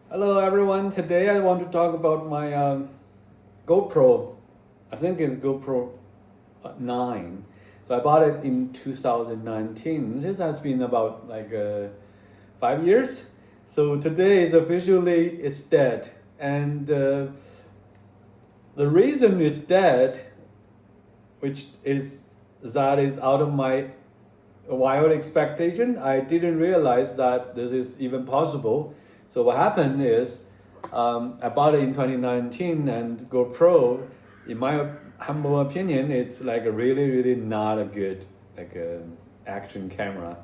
Hello everyone. Today I want to talk about my GoPro. I think it's GoPro 9. So I bought it in 2019. This has been about 5 years. So today is officially it's dead, and the reason it's dead, which is that is out of my wild expectation. I didn't realize that this is even possible. So what happened is, I bought it in 2019, and GoPro, in my humble opinion, it's like a really not a good action camera.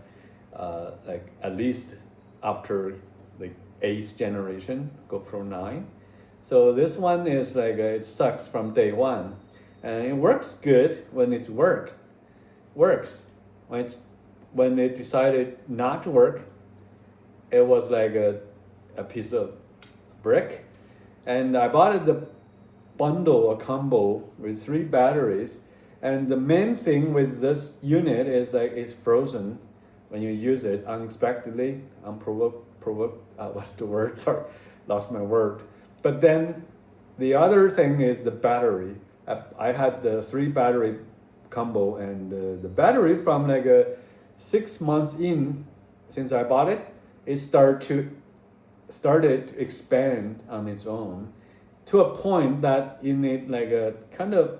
Like at least after the eighth generation GoPro 9. So this one is it sucks from day one, and it works good when it's works. When it's when it decided not to work, it was like a piece of brick. And I bought it the bundle, a combo with 3 batteries. And the main thing with this unit is like it's frozen when you use it unexpectedly, what's the word? Sorry, lost my word. But then the other thing is the battery. I had the 3 battery combo, and the battery from 6 months in since I bought it, it started to expand on its own to a point that you need like a kind of,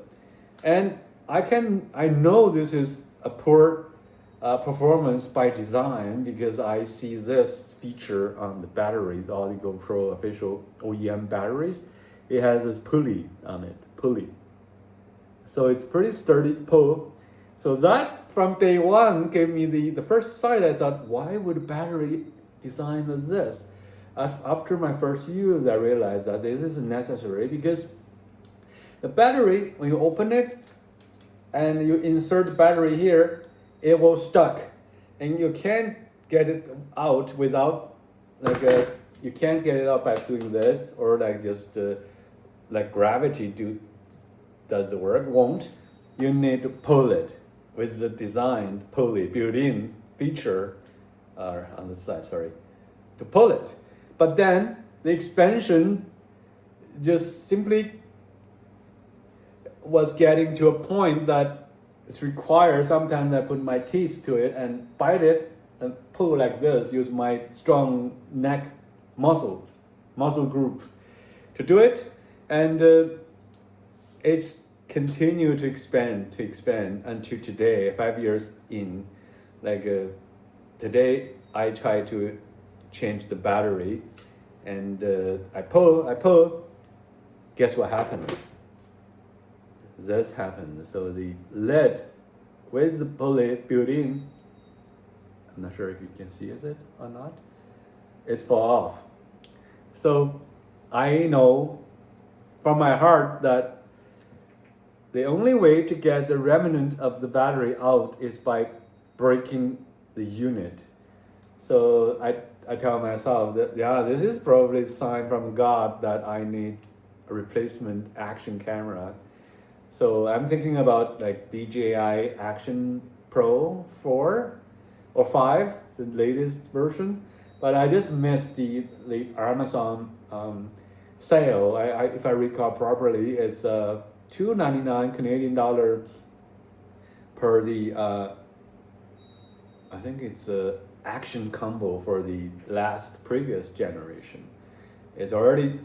and I know this is a poor performance by design because I see this feature on the batteries, all the GoPro official OEM batteries. It has this pulley. So it's pretty sturdy pull. So that from day one gave me the first sight. I thought, why would battery design as this? After my first use, I realized that this is necessary because the battery, when you open it and you insert the battery here, it will stuck, and you can't get it out without you can't get it out by doing this, or just like gravity does the work. Won't. You need to pull it with the designed pulley built-in feature on the side. Sorry, to pull it. But then the expansion just simply was getting to a point that it's required. Sometimes I put my teeth to it and bite it and pull like this, use my strong neck muscle group to do it. And it's continued to expand until today, 5 years in. Today I try to change the battery, and I pull. Guess what happens? This happened. So the lid with the pulley built in, I'm not sure if you can see it or not, it's fall off. So I know from my heart that the only way to get the remnant of the battery out is by breaking the unit. So I tell myself that, yeah, this is probably a sign from God that I need a replacement action camera. So I'm thinking about like DJI Action Pro 4 or 5, the latest version. But I just missed the Amazon sale. If I recall properly, it's $2.99 Canadian dollar per the I think it's a action combo for the last previous generation. It's already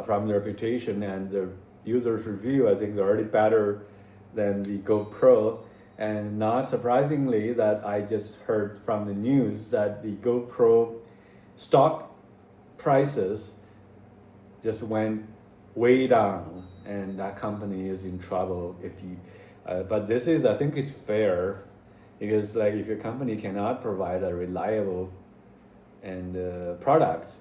from the reputation and the users review, I think it's already better than the GoPro. And not surprisingly, that I just heard from the news that the GoPro stock prices just went way down, and that company is in trouble. If you, but this is, I think it's fair, because like if your company cannot provide a reliable and products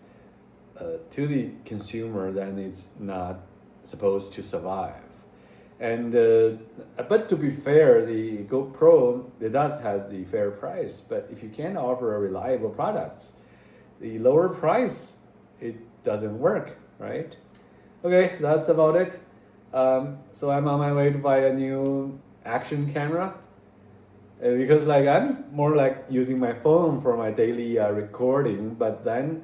to the consumer, then it's not supposed to survive. And but to be fair, the GoPro, it does have the fair price. But if you can't offer a reliable products, the lower price, it doesn't work, right? Okay, that's about it. So I'm on my way to buy a new action camera, because like I'm more like using my phone for my daily recording. But then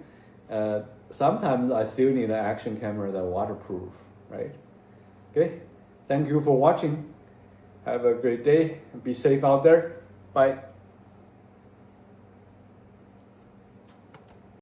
sometimes I still need an action camera that's waterproof, right? Okay, thank you for watching. Have a great day and be safe out there. Bye.